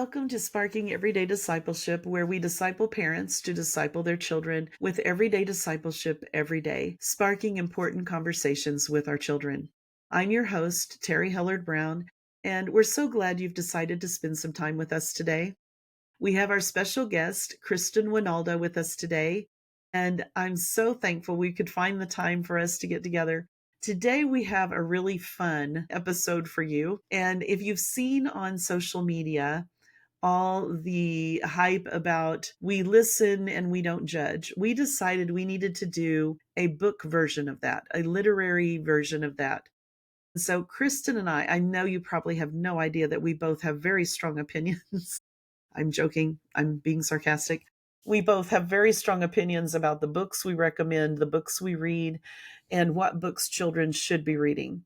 Welcome to Sparking Everyday Discipleship, where we disciple parents to disciple their children with everyday discipleship every day, sparking important conversations with our children. I'm your host, Terrie Hellard-Brown, and we're so glad you've decided to spend some time with us today. We have our special guest, Kristin Wynalda, with us today, and I'm so thankful we could find the time for us to get together. Today, we have a really fun episode for you. And if you've seen on social media all the hype about we listen and we don't judge, we decided we needed to do a book version of that, a literary version of that. So Kristin and I know you probably have no idea that we both have very strong opinions. I'm joking. I'm being sarcastic. We both have very strong opinions about the books we recommend, the books we read, and what books children should be reading.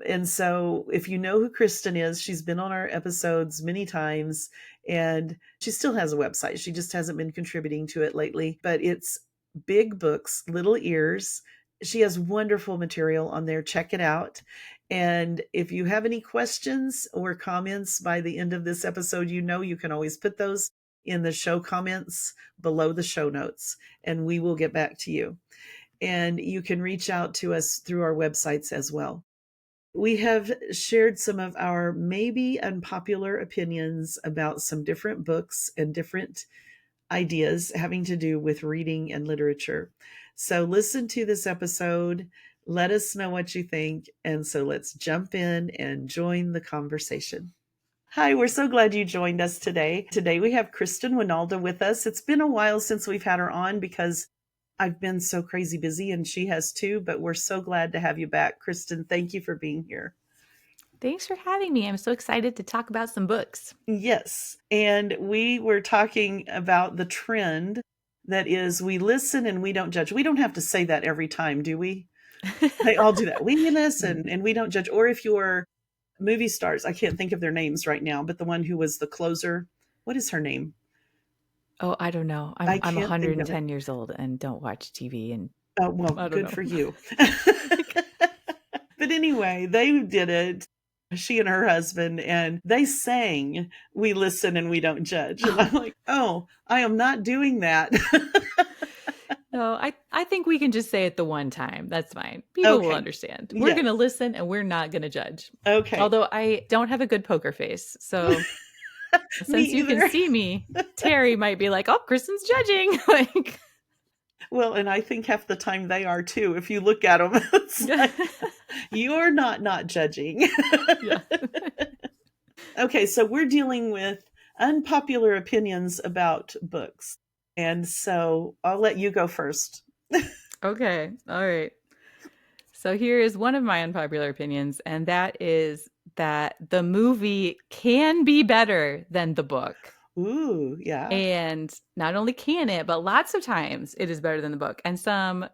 And so if you know who Kristin is, she's been on our episodes many times, and she still has a website. She just hasn't been contributing to it lately, but it's Big Books, Little Ears. She has wonderful material on there. Check it out. And if you have any questions or comments by the end of this episode, you can always put those in the show comments below the show notes, and we will get back to you. And you can reach out to us through our websites as well. We have shared some of our maybe unpopular opinions about some different books and different ideas having to do with reading and literature. So listen to this episode. Let us know what you think. And so let's jump in and join the conversation. Hi, we're so glad you joined us today. Today we have Kristin Wynalda with us. It's been a while since we've had her on because I've been so crazy busy and she has too, but we're so glad to have you back. Kristin, thank you for being here. Thanks for having me. I'm so excited to talk about some books. Yes. And we were talking about the trend that is we listen and we don't judge. We don't have to say that every time, do we? They all do that. We listen and we don't judge. Or if you're movie stars, I can't think of their names right now, but the one who was the closer, what is her name? Oh, I don't know. I'm 110 years old and don't watch TV. And oh, well, good for you. But anyway, they did it. She and her husband, and they sang, "We listen and we don't judge." And I'm like, oh, I am not doing that. No, I think we can just say it the one time. That's fine. People will understand. We're going to listen and we're not going to judge. Okay. Although I don't have a good poker face. So since you can see me, Terrie might be like, oh, Kristin's judging. Like, well, and I think half the time they are too. If you look at them, it's like, you're not judging. Yeah. Okay, so we're dealing with unpopular opinions about books. And so I'll let you go first. Okay. All right. So here is one of my unpopular opinions, and that is that the movie can be better than the book. Ooh, yeah. And not only can it, but lots of times it is better than the book. And some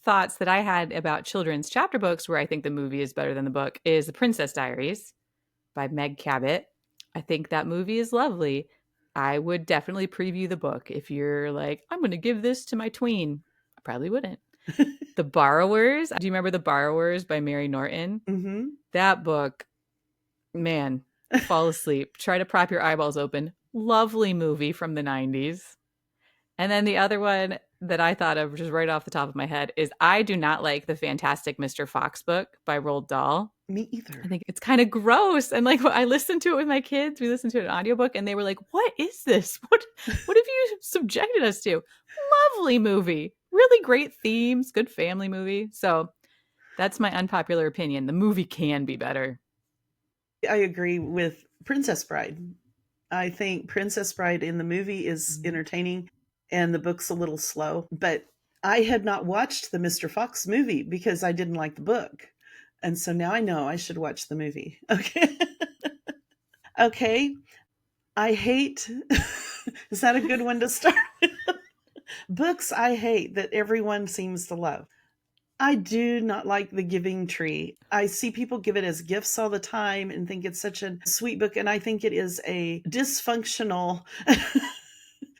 thoughts that I had about children's chapter books where I think the movie is better than the book is The Princess Diaries by Meg Cabot. I think that movie is lovely. I would definitely preview the book. If you're like, I'm going to give this to my tween, I probably wouldn't. The Borrowers. Do you remember The Borrowers by Mary Norton? Mm-hmm. That book, man, fall asleep. Try to prop your eyeballs open. Lovely movie from the 90s. And then the other one that I thought of just right off the top of my head is I do not like the Fantastic Mr. Fox book by Roald Dahl. Me either. I think it's kind of gross. And like I listened to it with my kids. We listened to an audiobook and they were like, what is this? What have you subjected us to? Lovely movie. Really great themes. Good family movie. So that's my unpopular opinion. The movie can be better. I agree with Princess Bride. I think Princess Bride in the movie is entertaining and the book's a little slow. But I had not watched the Mr. Fox movie because I didn't like the book. And so now I know I should watch the movie. Okay. Okay. I hate, is that a good one to start with? Books I hate that everyone seems to love. I do not like The Giving Tree. I see people give it as gifts all the time and think it's such a sweet book. And I think it is a dysfunctional,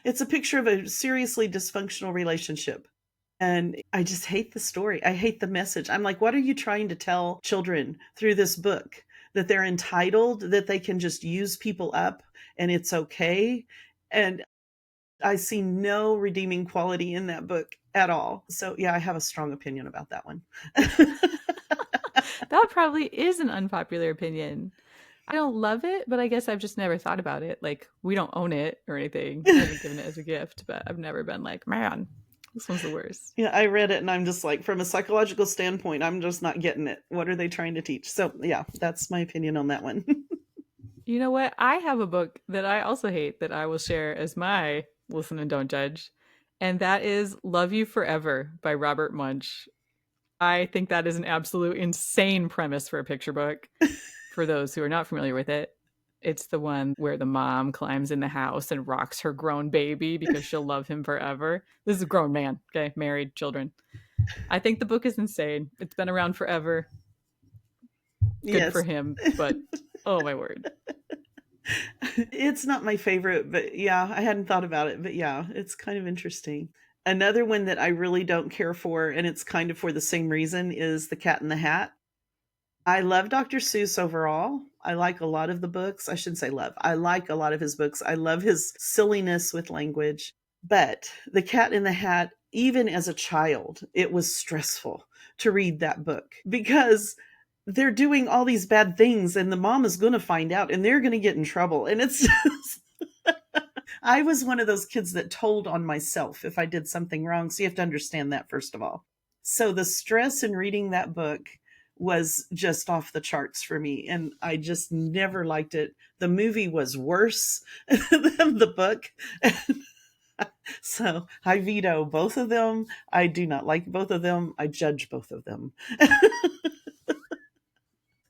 it's a picture of a seriously dysfunctional relationship. And I just hate the story. I hate the message. I'm like, what are you trying to tell children through this book? that they're entitled, that they can just use people up and it's okay. And I see no redeeming quality in that book at all. So yeah, I have a strong opinion about that one. That probably is an unpopular opinion. I don't love it, but I guess I've just never thought about it. Like, we don't own it or anything. I haven't given it as a gift, but I've never been like, man, this one's the worst. Yeah, I read it and I'm just like, from a psychological standpoint, I'm just not getting it. What are they trying to teach? So yeah, that's my opinion on that one. You know what? I have a book that I also hate that I will share as my listen and don't judge. And that is Love You Forever by Robert Munsch. I think that is an absolute insane premise for a picture book. For those who are not familiar with it, it's the one where the mom climbs in the house and rocks her grown baby because she'll love him forever. This is a grown man, okay? Married, children. I think the book is insane. It's been around forever. Good Yes. for him, but oh my word. It's not my favorite, but yeah, I hadn't thought about it, but yeah, it's kind of interesting. Another one that I really don't care for, and it's kind of for the same reason, is The Cat in the Hat. I love Dr. Seuss overall. I like a lot of the books. I shouldn't say love. I like a lot of his books. I love his silliness with language. But The Cat in the Hat, even as a child, it was stressful to read that book because they're doing all these bad things and the mom is going to find out and they're going to get in trouble. And it's just, I was one of those kids that told on myself if I did something wrong. So you have to understand that, first of all. So the stress in reading that book was just off the charts for me. And I just never liked it. The movie was worse than the book. So I veto both of them. I do not like both of them. I judge both of them.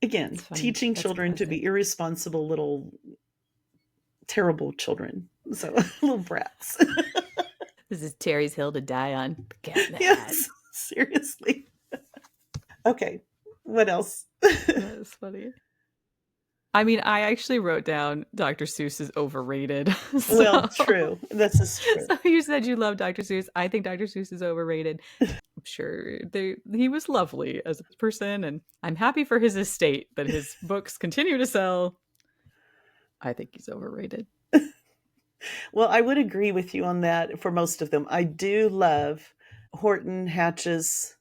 Again, teaching children to be irresponsible little terrible children. So little brats. This is Terrie's hill to die on. The Cat in the Yes, Hat. seriously. Okay, what else? That's funny. I mean, I actually wrote down Dr. Seuss is overrated. So, well, true. This is true. So you said you love Dr. Seuss. I think Dr. Seuss is overrated. I'm sure he was lovely as a person, and I'm happy for his estate that his books continue to sell. I think he's overrated. Well, I would agree with you on that for most of them. I do love Horton Hatch's,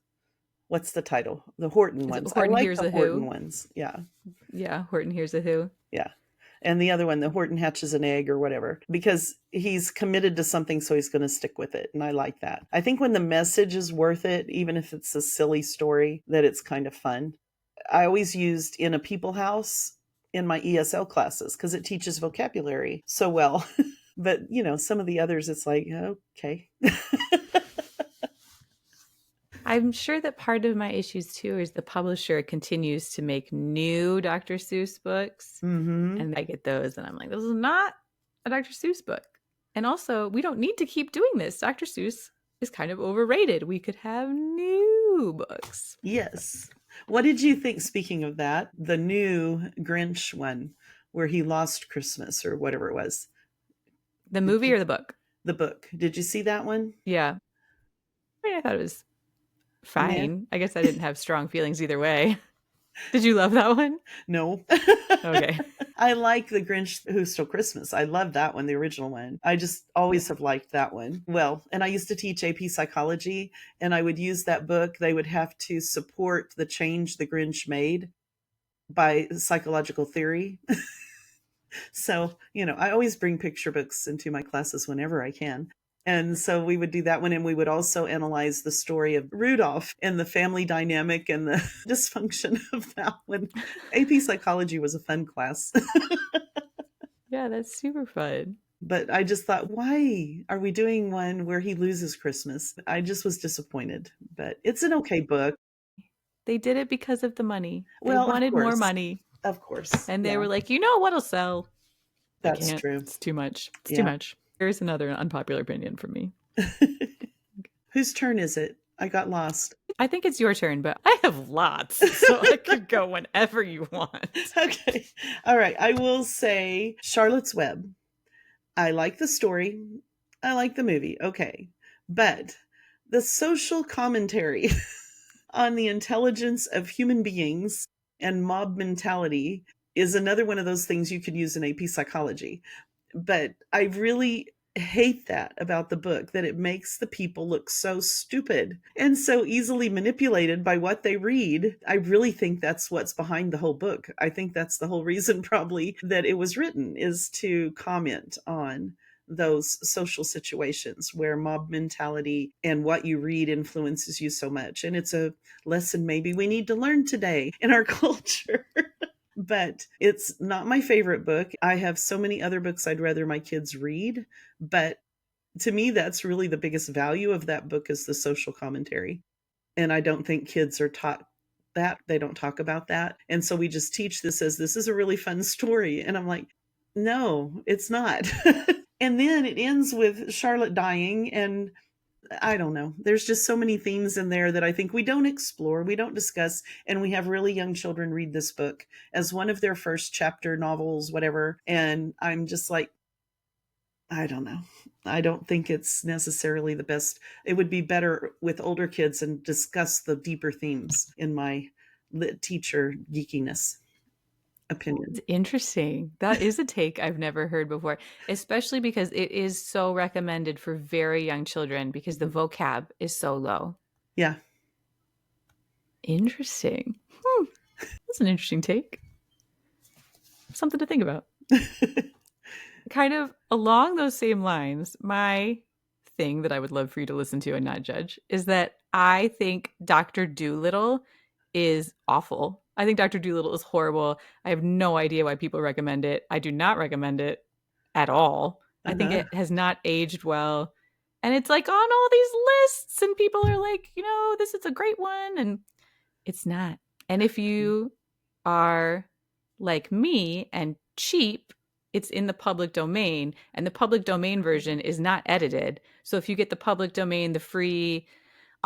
what's the title? The Horton ones. Horton I like Hears the a Horton Who? ones. Yeah. Yeah, Horton Hears a Who. Yeah. And the other one, the Horton Hatches an Egg or whatever, because he's committed to something, so he's going to stick with it. And I like that. I think when the message is worth it, even if it's a silly story, that it's kind of fun. I always used In a People House in my ESL classes because it teaches vocabulary so well. But, you know, some of the others, it's like, okay. I'm sure that part of my issues too is the publisher continues to make new Dr. Seuss books. Mm-hmm. And I get those and I'm like, this is not a Dr. Seuss book. And also, we don't need to keep doing this. Dr. Seuss is kind of overrated. We could have new books. Yes. What did you think, speaking of that, the new Grinch one where he lost Christmas or whatever it was? The movie or the book? The book. Did you see that one? Yeah. I mean, I thought it was fine. Yeah. I guess I didn't have strong feelings either way. Did you love that one? No. Okay. I like The Grinch Who Stole Christmas. I love that one, the original one. I just always have liked that one. Well, and I used to teach AP psychology, and I would use that book. They would have to support the change the Grinch made by psychological theory. So, you know, I always bring picture books into my classes whenever I can. And so we would do that one. And we would also analyze the story of Rudolph and the family dynamic and the dysfunction of that one. AP psychology was a fun class. Yeah, that's super fun. But I just thought, why are we doing one where he loses Christmas? I just was disappointed. But it's an okay book. They did it because of the money. They wanted more money. Of course. And they were like, you know what'll sell? That's true. It's too much. It's too much. Here's another unpopular opinion from me. Whose turn is it? I got lost. I think it's your turn, but I have lots, so I could go whenever you want. Okay. All right. I will say Charlotte's Web. I like the story. I like the movie. Okay. But the social commentary on the intelligence of human beings And mob mentality is another one of those things you could use in AP psychology. But I really hate that about the book, that it makes the people look so stupid and so easily manipulated by what they read. I really think that's what's behind the whole book. I think that's the whole reason probably that it was written, is to comment on those social situations where mob mentality and what you read influences you so much. And it's a lesson maybe we need to learn today in our culture. But it's not my favorite book. I have so many other books I'd rather my kids read, but to me that's really the biggest value of that book, is the social commentary. And I don't think kids are taught that. They don't talk about that. And so we just teach this as this is a really fun story. And I'm like, no, it's not. And then it ends with Charlotte dying, and I don't know. There's just so many themes in there that I think we don't explore, we don't discuss, and we have really young children read this book as one of their first chapter novels, whatever. And I'm just like, I don't know. I don't think it's necessarily the best. It would be better with older kids and discuss the deeper themes, in my lit teacher geekiness opinion. It's interesting. That is a take I've never heard before, especially because it is so recommended for very young children because the vocab is so low. Yeah. Interesting. That's an interesting take. Something to think about. Kind of along those same lines, my thing that I would love for you to listen to and not judge is that I think Dr. Dolittle is awful. I think Dr. Dolittle is horrible. I have no idea why people recommend it. I do not recommend it at all. I think Uh-huh. it has not aged well. And it's like on all these lists, and people are like, this is a great one. And it's not. And if you are like me and cheap, it's in the public domain, and the public domain version is not edited. So if you get the public domain, the free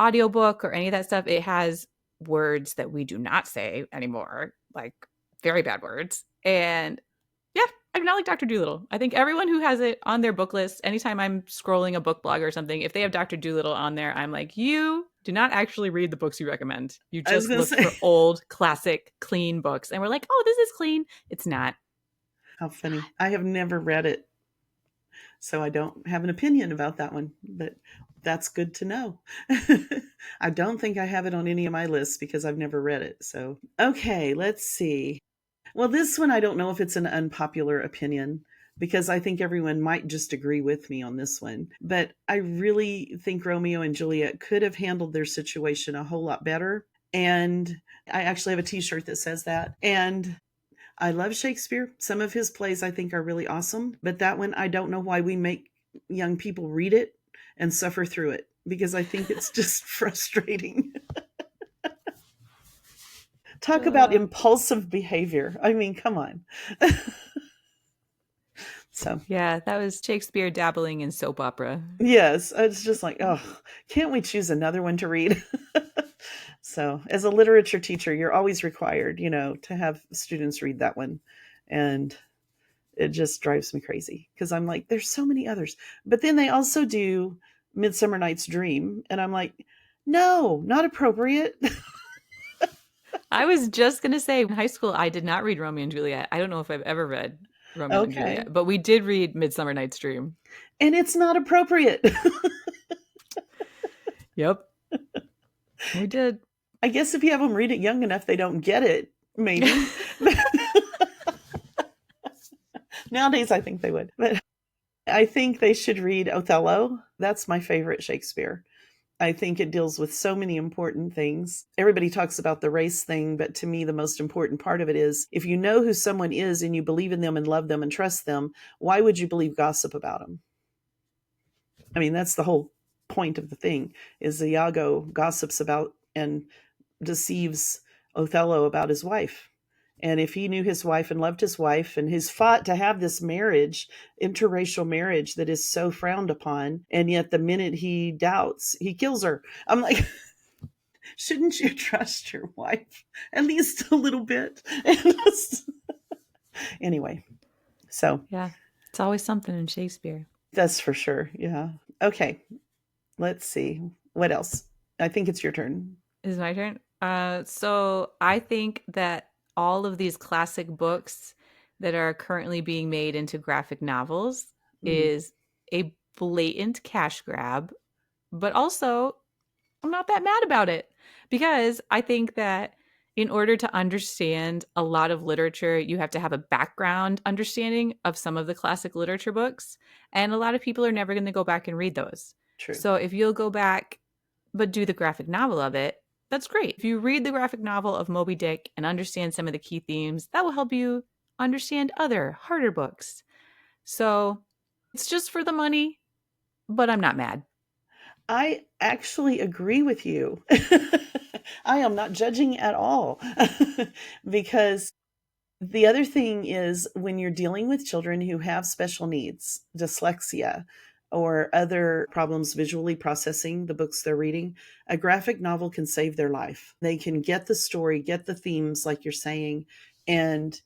audiobook or any of that stuff, it has words that we do not say anymore, like very bad words. And yeah, I do not like Dr. Dolittle. I think everyone who has it on their book list, anytime I'm scrolling a book blog or something, if they have Dr. Dolittle on there, I'm like, you do not actually read the books you recommend. You I was just going to look for say, old, classic, clean books. And we're like, oh, this is clean. It's not. how funny. I have never read it, so I don't have an opinion about that one, but that's good to know. I don't think I have it on any of my lists because I've never read it. So, okay, let's see. Well, this one, I don't know if it's an unpopular opinion, because I think everyone might just agree with me on this one. But I really think Romeo and Juliet could have handled their situation a whole lot better. And I actually have a t-shirt that says that. And I love Shakespeare. Some of his plays I think are really awesome, but that one, I don't know why we make young people read it and suffer through it, because I think it's just frustrating. Talk about impulsive behavior. I mean, come on. So, Yeah, that was Shakespeare dabbling in soap opera. yes, it's just like, oh, can't we choose another one to read? So, as a literature teacher, you're always required, to have students read that one. And it just drives me crazy because I'm like, there's so many others. But then they also do Midsummer Night's Dream. And I'm like, no, not appropriate. I was just going to say, in high school, I did not read Romeo and Juliet. I don't know if I've ever read Romeo and Okay. Juliet, but we did read Midsummer Night's Dream. And it's not appropriate. Yep. We did. I guess if you have them read it young enough, they don't get it, maybe. Nowadays, I think they would. But I think they should read Othello. That's my favorite Shakespeare. I think it deals with so many important things. Everybody talks about the race thing, but to me, the most important part of it is if you know who someone is and you believe in them and love them and trust them, why would you believe gossip about them? I mean, that's the whole point of the thing, is Iago gossips about and deceives Othello about his wife. And if he knew his wife and loved his wife and he's fought to have this marriage, interracial marriage that is so frowned upon, and yet the minute he doubts, he kills her. I'm like, shouldn't you trust your wife at least a little bit? Anyway, so Yeah, it's always something in Shakespeare. that's for sure. Yeah. Okay. Let's see. What else? I think it's your turn. Is it my turn? So I think that all of these classic books that are currently being made into graphic novels Mm, is a blatant cash grab, but also I'm not that mad about it because I think that in order to understand a lot of literature, you have to have a background understanding of some of the classic literature books. And a lot of people are never going to go back and read those. true. So if you'll go back, but do the graphic novel of it, that's great. If you read the graphic novel of Moby Dick and understand some of the key themes, that will help you understand other harder books. So it's just for the money, but I'm not mad. I actually agree with you. I am not judging at all because the other thing is when you're dealing with children who have special needs, dyslexia, or other problems visually processing the books they're reading, a graphic novel can save their life. They can get the story, get the themes, like you're saying, and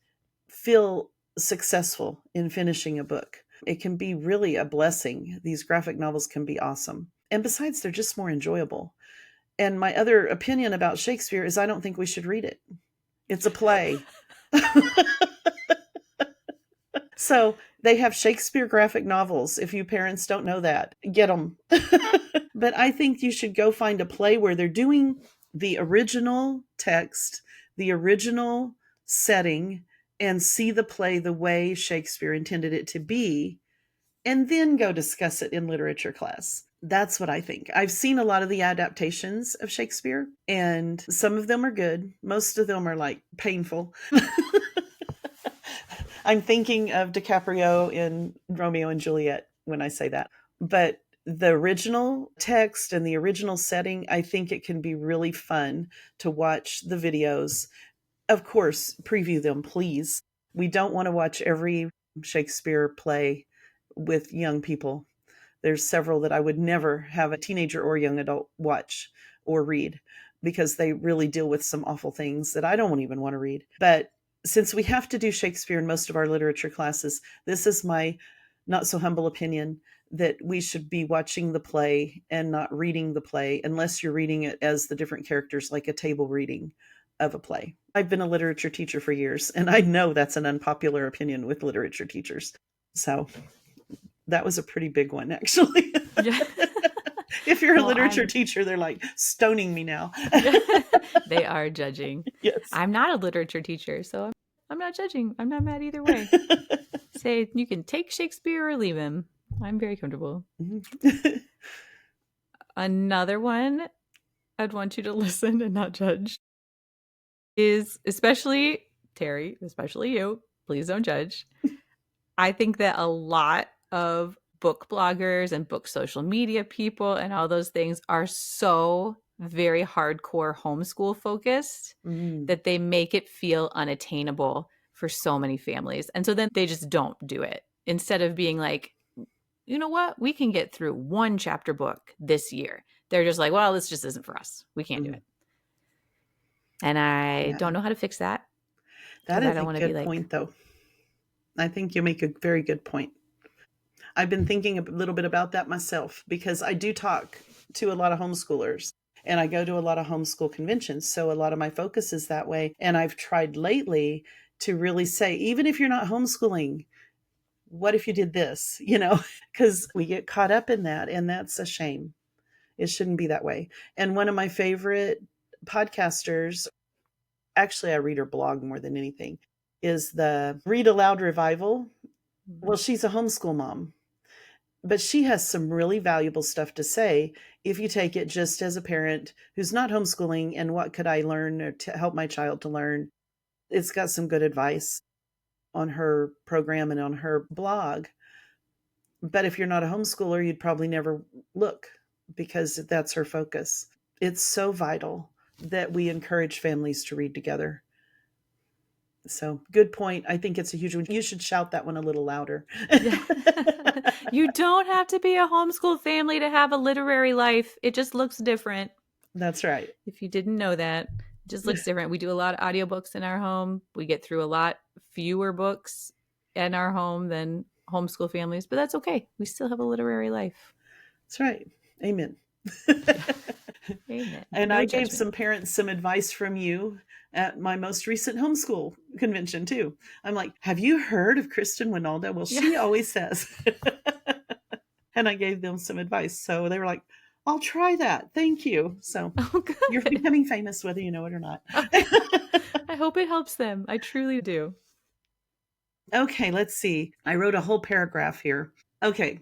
feel successful in finishing a book. It can be really a blessing. These graphic novels can be awesome. And besides, they're just more enjoyable. And my other opinion about Shakespeare is I don't think we should read it. It's a play. So they have Shakespeare graphic novels. If you parents don't know that, get them. But I think you should go find a play where they're doing the original text, the original setting, and see the play the way Shakespeare intended it to be, and then go discuss it in literature class. That's what I think. I've seen a lot of the adaptations of Shakespeare, and some of them are good. Most of them are like painful. I'm thinking of DiCaprio in Romeo and Juliet when I say that. But the original text and the original setting, I think it can be really fun to watch the videos. Of course, preview them, please. We don't want to watch every Shakespeare play with young people. There's several that I would never have a teenager or young adult watch or read because they really deal with some awful things that I don't even want to read. But since we have to do Shakespeare in most of our literature classes, this is my not so humble opinion that we should be watching the play and not reading the play unless you're reading it as the different characters, like a table reading of a play. I've been a literature teacher for years, and I know that's an unpopular opinion with literature teachers. So that was a pretty big one, actually. Yeah. If you're a Well, literature teacher, they're like stoning me now. they are judging. Yes. I'm not a literature teacher, so I'm not judging. I'm not mad either way. Say you can take Shakespeare or leave him. I'm very comfortable. Another one I'd want you to listen and not judge is, especially Terrie, especially you, please don't judge. I think that a lot of book bloggers and book social media people and all those things are so very hardcore homeschool focused that they make it feel unattainable for so many families. And so then they just don't do it. Instead of being like, you know what, we can get through one chapter book this year. They're just like, well, this just isn't for us. We can't do it. And I don't know how to fix that. That I is don't a want to be good like, point, though. I think you make a very good point. I've been thinking a little bit about that myself because I do talk to a lot of homeschoolers and I go to a lot of homeschool conventions. So a lot of my focus is that way. And I've tried lately to really say, even if you're not homeschooling, what if you did this? Because we get caught up in that, and that's a shame. It shouldn't be that way. And one of my favorite podcasters, actually, I read her blog more than anything, is the Read Aloud Revival. Well, she's a homeschool mom, but she has some really valuable stuff to say if you take it just as a parent who's not homeschooling and what could I learn or to help my child to learn. It's got some good advice on her program and on her blog. But if you're not a homeschooler, you'd probably never look because that's her focus. It's so vital that we encourage families to read together. So good point. I think it's a huge one. You should shout that one a little louder. You don't have to be a homeschool family to have a literary life. It just looks different. That's right. If you didn't know that, it just looks different. We do a lot of audiobooks in our home. We get through a lot fewer books in our home than homeschool families, but that's okay. We still have a literary life. That's right. Amen. Amen. And No I judgment. gave some parents some advice from you at my most recent homeschool convention too. I'm like, have you heard of Kristin Wynalda? Well, she Yeah. always says. And I gave them some advice. So they were like, I'll try that. Thank you. So Oh, you're good. becoming famous whether you know it or not. I hope it helps them. I truly do. Okay, let's see. I wrote a whole paragraph here. Okay,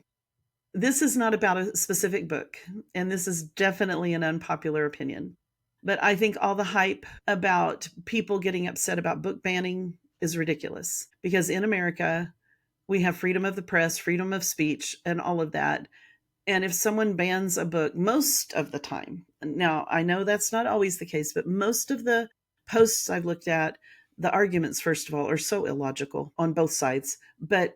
this is not about a specific book, and this is definitely an unpopular opinion. But I think all the hype about people getting upset about book banning is ridiculous because in America, we have freedom of the press, freedom of speech, and all of that. And if someone bans a book, most of the time, now I know that's not always the case, but most of the posts I've looked at, the arguments, first of all, are so illogical on both sides. But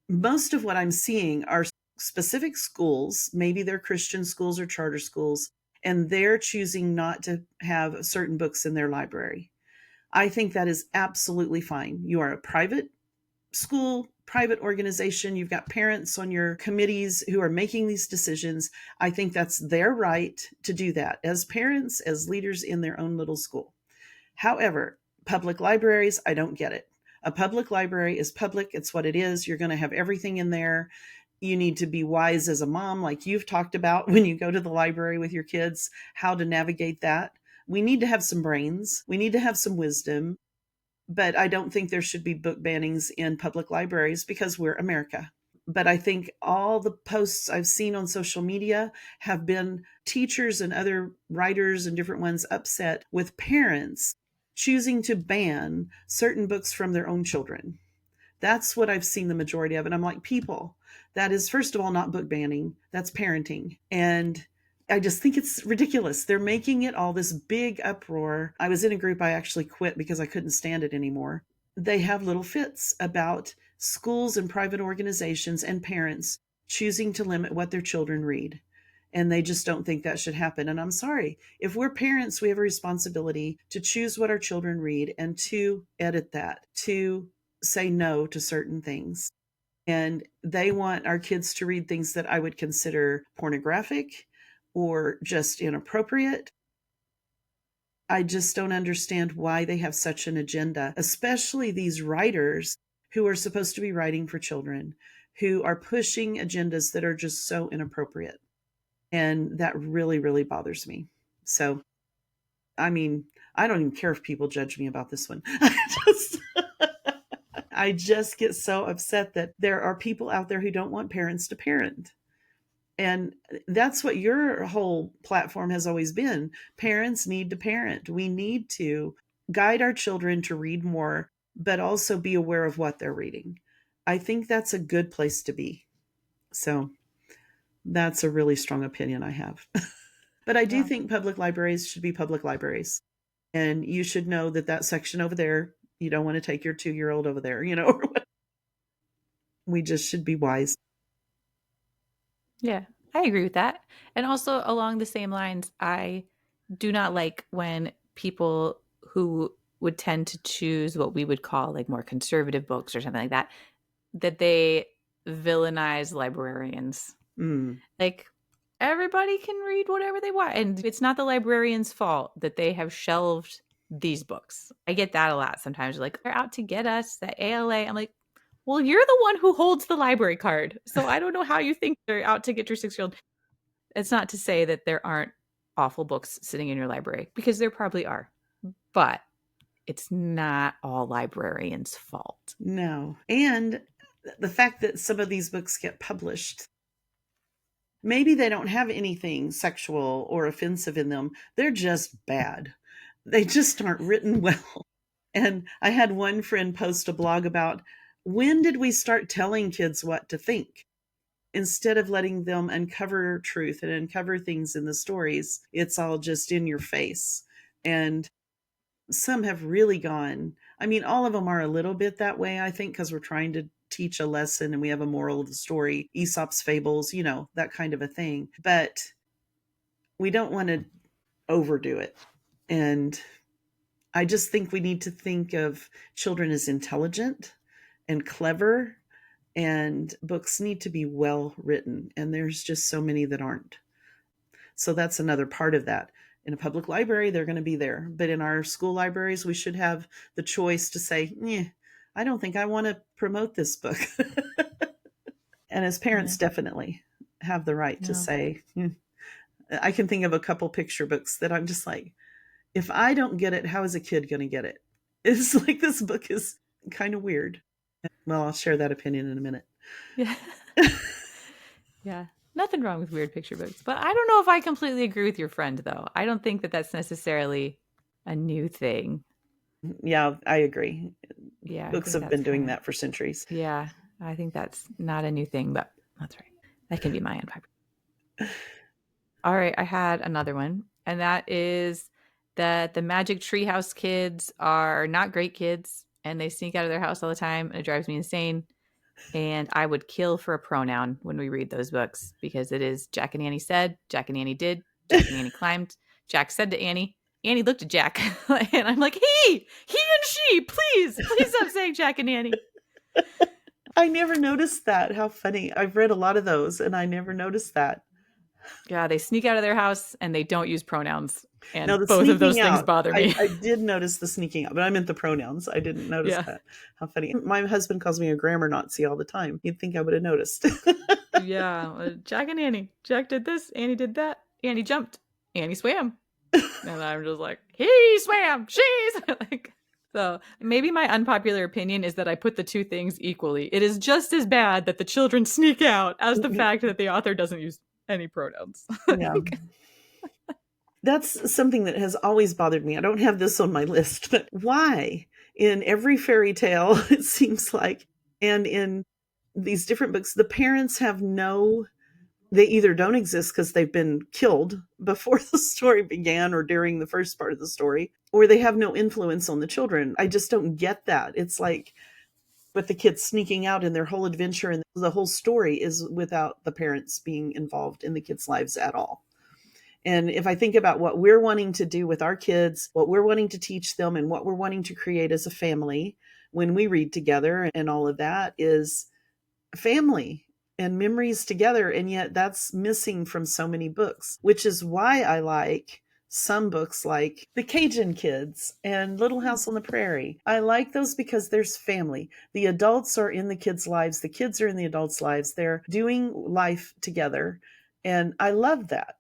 most of what I'm seeing are specific schools, maybe they're Christian schools or charter schools, and they're choosing not to have certain books in their library. I think that is absolutely fine. You are a private school, private organization, you've got parents on your committees who are making these decisions. I think that's their right to do that as parents, as leaders in their own little school. However, public libraries, I don't get it. A public library is public, it's what it is. You're going to have everything in there. You need to be wise as a mom, like you've talked about when you go to the library with your kids, how to navigate that. We need to have some brains, we need to have some wisdom, but I don't think there should be book bannings in public libraries because we're America. But I think all the posts I've seen on social media have been teachers and other writers and different ones upset with parents choosing to ban certain books from their own children. That's what I've seen the majority of. And I'm like, people, that is, first of all, not book banning, that's parenting. And I just think it's ridiculous. They're making it all this big uproar. I was in a group I actually quit because I couldn't stand it anymore. They have little fits about schools and private organizations and parents choosing to limit what their children read. And they just don't think that should happen. And I'm sorry. If we're parents, we have a responsibility to choose what our children read and to edit that, to say no to certain things. And they want our kids to read things that I would consider pornographic or just inappropriate. I just don't understand why they have such an agenda, especially these writers who are supposed to be writing for children, who are pushing agendas that are just so inappropriate. And that really, really bothers me. So, I mean, I don't even care if people judge me about this one. I just get so upset that there are people out there who don't want parents to parent. And that's what your whole platform has always been. Parents need to parent. We need to guide our children to read more, but also be aware of what they're reading. I think that's a good place to be. So that's a really strong opinion I have. But I do Wow. think public libraries should be public libraries. And you should know that that section over there, you don't want to take your 2-year-old over there, or what. We just should be wise. Yeah, I agree with that. And also along the same lines, I do not like when people who would tend to choose what we would call like more conservative books or something like that, that they villainize librarians. Mm, Like everybody can read whatever they want. And it's not the librarian's fault that they have shelved these books. I get that a lot sometimes. Like, they're out to get us, the ALA. I'm like, well, you're the one who holds the library card. So I don't know how you think they're out to get your 6-year-old. It's not to say that there aren't awful books sitting in your library, because there probably are. But it's not all librarians' fault. no. And the fact that some of these books get published, maybe they don't have anything sexual or offensive in them. They're just bad. They just aren't written well. And I had one friend post a blog about, when did we start telling kids what to think? Instead of letting them uncover truth and uncover things in the stories, it's all just in your face. And some have really gone, I mean, all of them are a little bit that way, I think, because we're trying to teach a lesson and we have a moral of the story, Aesop's fables, that kind of a thing. But we don't want to overdo it. And I just think we need to think of children as intelligent and clever, and books need to be well written. And there's just so many that aren't. So that's another part of that. In a public library, they're going to be there. But in our school libraries, we should have the choice to say, I don't think I want to promote this book. And as parents, definitely have the right to say, I can think of a couple picture books that I'm just like, if I don't get it, how is a kid going to get it? It's like, this book is kind of weird. Well, I'll share that opinion in a minute. Yeah. Yeah. Nothing wrong with weird picture books. But I don't know if I completely agree with your friend, though. I don't think that that's necessarily a new thing. Yeah, I agree. Yeah. Books have been doing that for centuries. Yeah. I think that's not a new thing, but that's right. That can be my unpopular. All right. I had another one, and that is that the Magic Treehouse kids are not great kids, and they sneak out of their house all the time, and it drives me insane. And I would kill for a pronoun when we read those books, because it is Jack and Annie said, Jack and Annie did, Jack and Annie climbed, Jack said to Annie, Annie looked at Jack. And I'm like, he and she, please stop saying Jack and Annie. I never noticed that. How funny. I've read a lot of those and I never noticed that. Yeah, they sneak out of their house and they don't use pronouns. And Now, the both of those sneaking things out, bother me. I did notice the sneaking out, but I meant the pronouns. I didn't notice that. How funny. My husband calls me a grammar Nazi all the time. You'd think I would have noticed. Yeah. Jack and Annie. Jack did this. Annie did that. Annie jumped. Annie swam. And I'm just like, he swam. She's like... So maybe my unpopular opinion is that I put the two things equally. It is just as bad that the children sneak out as the fact that the author doesn't use any pronouns. Yeah. That's something that has always bothered me. I don't have this on my list, but why in every fairy tale, it seems like, and in these different books, the parents have they either don't exist because they've been killed before the story began or during the first part of the story, or they have no influence on the children. I just don't get that. It's like with the kids sneaking out, and their whole adventure and the whole story is without the parents being involved in the kids' lives at all. And if I think about what we're wanting to do with our kids, what we're wanting to teach them, and what we're wanting to create as a family when we read together, and all of that is family and memories together. And yet that's missing from so many books, which is why I like some books like The Cajun Kids and Little House on the Prairie. I like those because there's family. The adults are in the kids' lives. The kids are in the adults' lives. They're doing life together. And I love that.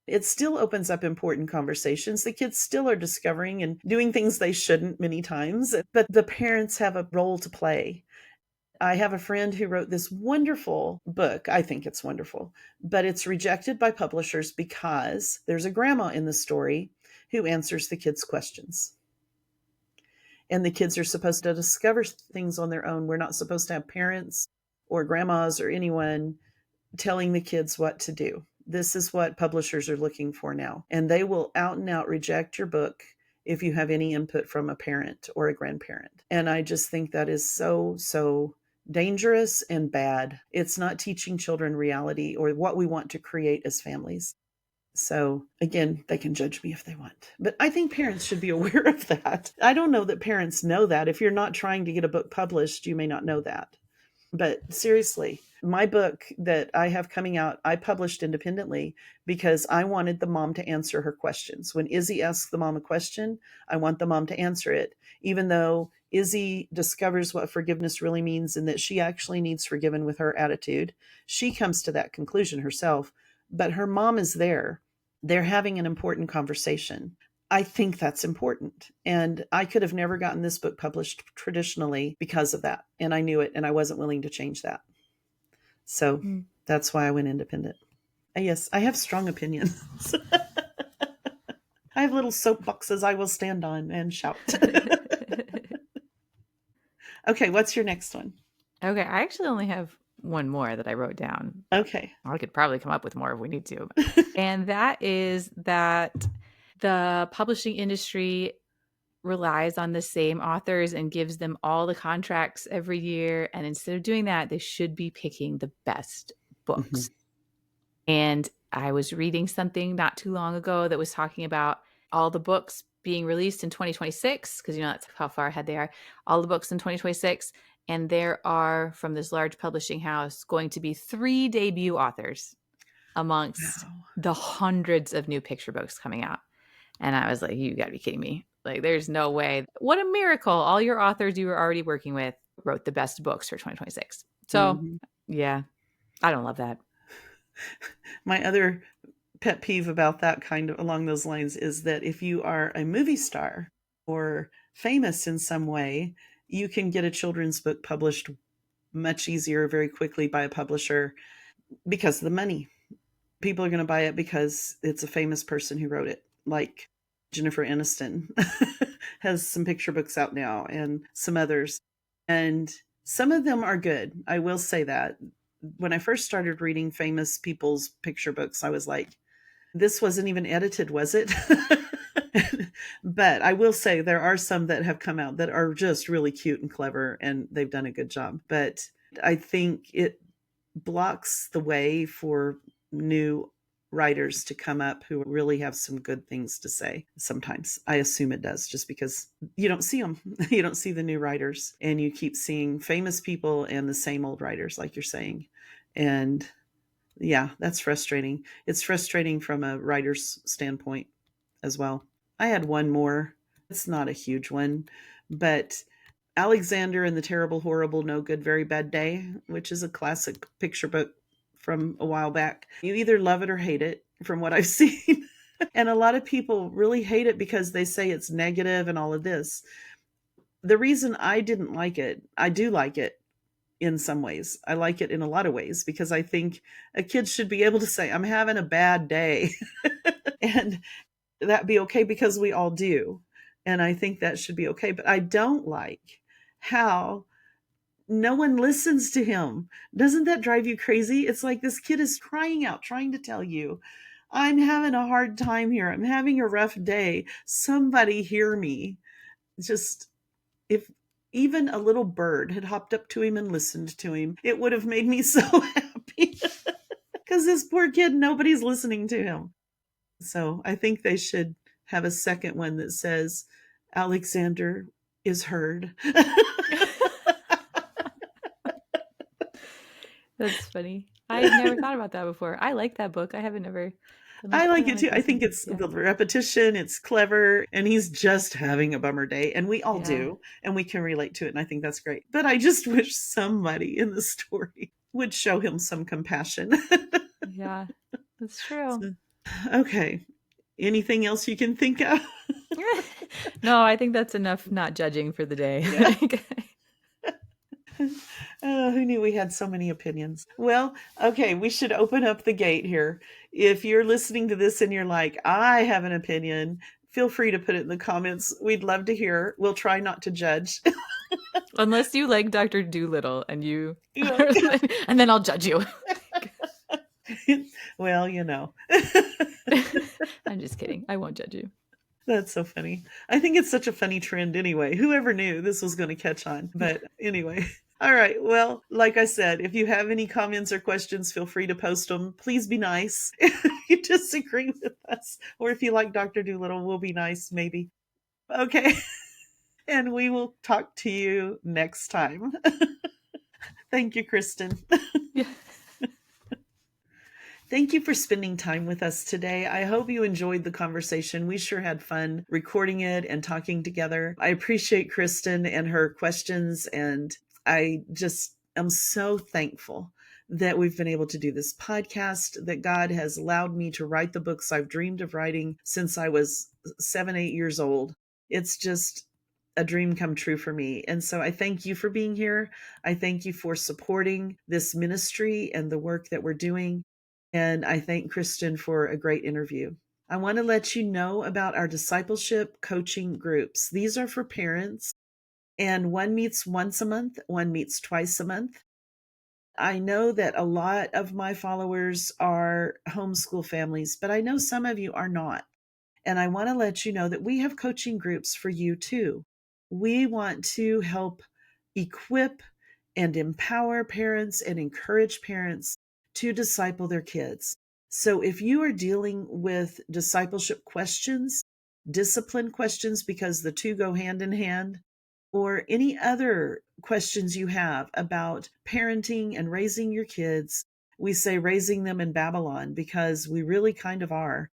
It still opens up important conversations. The kids still are discovering and doing things they shouldn't many times, but the parents have a role to play. I have a friend who wrote this wonderful book. I think it's wonderful, but it's rejected by publishers because there's a grandma in the story who answers the kids' questions. And the kids are supposed to discover things on their own. We're not supposed to have parents or grandmas or anyone telling the kids what to do. This is what publishers are looking for now. And they will out and out reject your book if you have any input from a parent or a grandparent. And I just think that is so dangerous and bad. It's not teaching children reality or what we want to create as families. So again, they can judge me if they want, but I think parents should be aware of that. I don't know that parents know that. If you're not trying to get a book published, you may not know that. But seriously, my book that I have coming out, I published independently because I wanted the mom to answer her questions. When Izzy asks the mom a question, I want the mom to answer it, even though Izzy discovers what forgiveness really means and that she actually needs forgiven with her attitude. She comes to that conclusion herself, but her mom is there. They're having an important conversation. I think that's important. And I could have never gotten this book published traditionally because of that. And I knew it, and I wasn't willing to change that. So that's why I went independent. Yes, I have strong opinions. I have little soapboxes I will stand on and shout. Okay, what's your next one? Okay, I actually only have one more that I wrote down. Okay. I could probably come up with more if we need to. And that is that the publishing industry relies on the same authors and gives them all the contracts every year. And instead of doing that, they should be picking the best books. Mm-hmm. And I was reading something not too long ago that was talking about all the books being released in 2026, because that's how far ahead they are, all the books in 2026. And there are, from this large publishing house, going to be 3 debut authors amongst the hundreds of new picture books coming out. And I was like, you got to be kidding me. Like, there's no way. What a miracle. All your authors you were already working with wrote the best books for 2026. So, Mm-hmm. yeah, I don't love that. My other pet peeve about that kind of along those lines is that if you are a movie star or famous in some way, you can get a children's book published much easier, very quickly by a publisher because of the money. People are going to buy it because it's a famous person who wrote it, like Jennifer Aniston has some picture books out now and some others. And some of them are good. I will say that. When I first started reading famous people's picture books, I was like, this wasn't even edited, was it? But I will say there are some that have come out that are just really cute and clever, and they've done a good job. But I think it blocks the way for new writers to come up who really have some good things to say. Sometimes I assume it does, just because you don't see them. You don't see the new writers, and you keep seeing famous people and the same old writers, like you're saying. And yeah, that's frustrating. It's frustrating from a writer's standpoint as well. I had one more. It's not a huge one, but Alexander and the Terrible, Horrible, No Good, Very Bad Day, which is a classic picture book from a while back. You either love it or hate it, from what I've seen. And a lot of people really hate it because they say it's negative and all of this. The reason I didn't like it, I do like it in some ways. I like it in a lot of ways because I think a kid should be able to say, I'm having a bad day. And that be okay, because we all do. And I think that should be okay. But I don't like how no one listens to him. Doesn't that drive you crazy? It's like this kid is crying out, trying to tell you, I'm having a hard time here. I'm having a rough day. Somebody hear me. Just, if even a little bird had hopped up to him and listened to him, it would have made me so happy. Because this poor kid, nobody's listening to him. So I think they should have a second one that says, Alexander is heard. That's funny. I've never thought about that before. I like that book. I haven't never I put like it on it my too. I Christmas think list. it's Yeah. the repetition, it's clever, and he's just having a bummer day. And we all Yeah. do, and we can relate to it. And I think that's great. But I just wish somebody in the story would show him some compassion. Yeah. That's true. So, okay. Anything else you can think of? No, I think that's enough not judging for the day. Yeah. Oh, who knew we had so many opinions? Well, okay, we should open up the gate here. If you're listening to this and you're like, I have an opinion, feel free to put it in the comments. We'd love to hear. We'll try not to judge. Unless you like Dr. Doolittle and you Yeah. and then I'll judge you. Well, you know. I'm just kidding. I won't judge you. That's so funny. I think it's such a funny trend anyway. Whoever knew this was going to catch on? But anyway. All right. Well, like I said, if you have any comments or questions, feel free to post them. Please be nice. If you disagree with us, or if you like Dr. Doolittle, we'll be nice, maybe. Okay. And we will talk to you next time. Thank you, Kristin. Yeah. Thank you for spending time with us today. I hope you enjoyed the conversation. We sure had fun recording it and talking together. I appreciate Kristin and her questions, and I just am so thankful that we've been able to do this podcast, that God has allowed me to write the books I've dreamed of writing since I was 7, 8 years old. It's just a dream come true for me. And so I thank you for being here. I thank you for supporting this ministry and the work that we're doing. And I thank Kristin for a great interview. I want to let you know about our discipleship coaching groups. These are for parents, and one meets once a month, one meets twice a month. I know that a lot of my followers are homeschool families, but I know some of you are not. And I want to let you know that we have coaching groups for you too. We want to help equip and empower parents and encourage parents to disciple their kids. So if you are dealing with discipleship questions, discipline questions, because the two go hand in hand, or any other questions you have about parenting and raising your kids, we say raising them in Babylon because we really kind of are.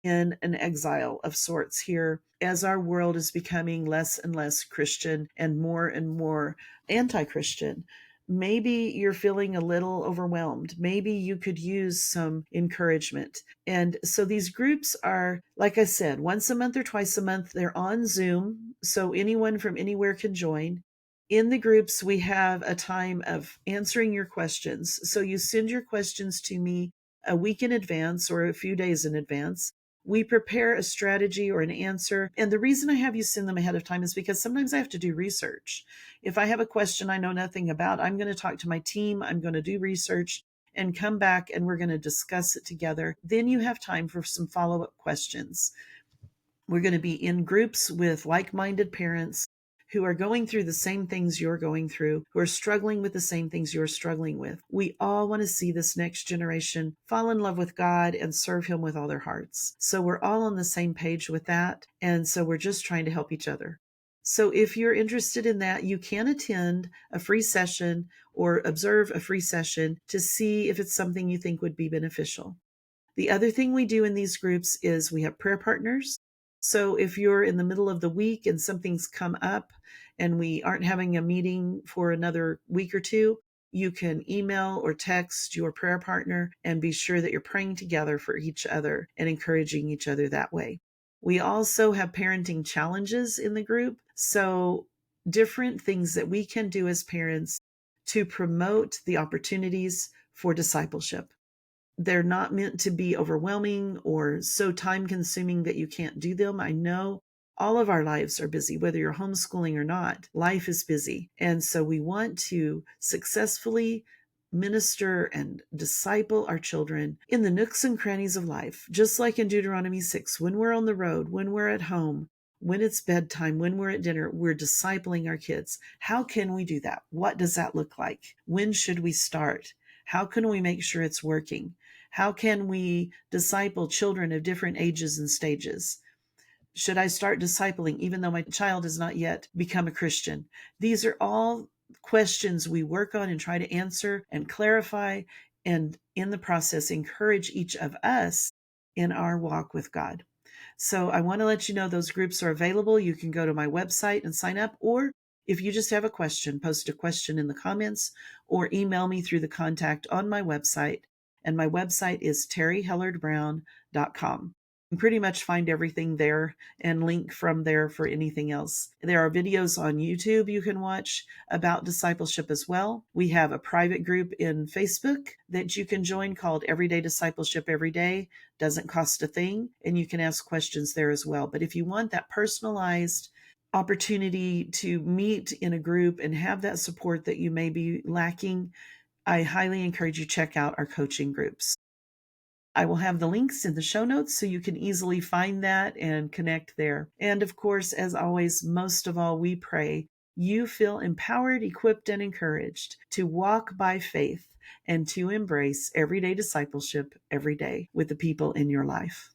in an exile of sorts here as our world is becoming less and less Christian and more anti-Christian. Maybe you're feeling a little overwhelmed. Maybe you could use some encouragement. And so these groups are, like I said, once a month or twice a month. They're on Zoom, so anyone from anywhere can join. In the groups, we have a time of answering your questions. So you send your questions to me a week in advance or a few days in advance. We prepare a strategy or an answer. And the reason I have you send them ahead of time is because sometimes I have to do research. If I have a question I know nothing about, I'm going to talk to my team, I'm going to do research and come back and we're going to discuss it together. Then you have time for some follow-up questions. We're going to be in groups with like-minded parents who are going through the same things you're going through, who are struggling with the same things you're struggling with. We all want to see this next generation fall in love with God and serve Him with all their hearts. So we're all on the same page with that. And so we're just trying to help each other. So if you're interested in that, you can attend a free session or observe a free session to see if it's something you think would be beneficial. The other thing we do in these groups is we have prayer partners. So if you're in the middle of the week and something's come up and we aren't having a meeting for another week or two, you can email or text your prayer partner and be sure that you're praying together for each other and encouraging each other that way. We also have parenting challenges in the group. So different things that we can do as parents to promote the opportunities for discipleship. They're not meant to be overwhelming or so time consuming that you can't do them. I know all of our lives are busy, whether you're homeschooling or not. Life is busy. And so we want to successfully minister and disciple our children in the nooks and crannies of life, just like in Deuteronomy 6, when we're on the road, when we're at home, when it's bedtime, when we're at dinner, we're discipling our kids. How can we do that? What does that look like? When should we start? How can we make sure it's working? How can we disciple children of different ages and stages? Should I start discipling even though my child has not yet become a Christian? These are all questions we work on and try to answer and clarify, and in the process, encourage each of us in our walk with God. So I want to let you know those groups are available. You can go to my website and sign up, or if you just have a question, post a question in the comments or email me through the contact on my website. And my website is terriehellard-brown.com. You can pretty much find everything there and link from there for anything else. There are videos on YouTube you can watch about discipleship as well. We have a private group in Facebook that you can join called Everyday Discipleship Every Day. Doesn't cost a thing, and you can ask questions there as well. But if you want that personalized opportunity to meet in a group and have that support that you may be lacking, I highly encourage you to check out our coaching groups. I will have the links in the show notes so you can easily find that and connect there. And of course, as always, most of all, we pray you feel empowered, equipped, and encouraged to walk by faith and to embrace everyday discipleship every day with the people in your life.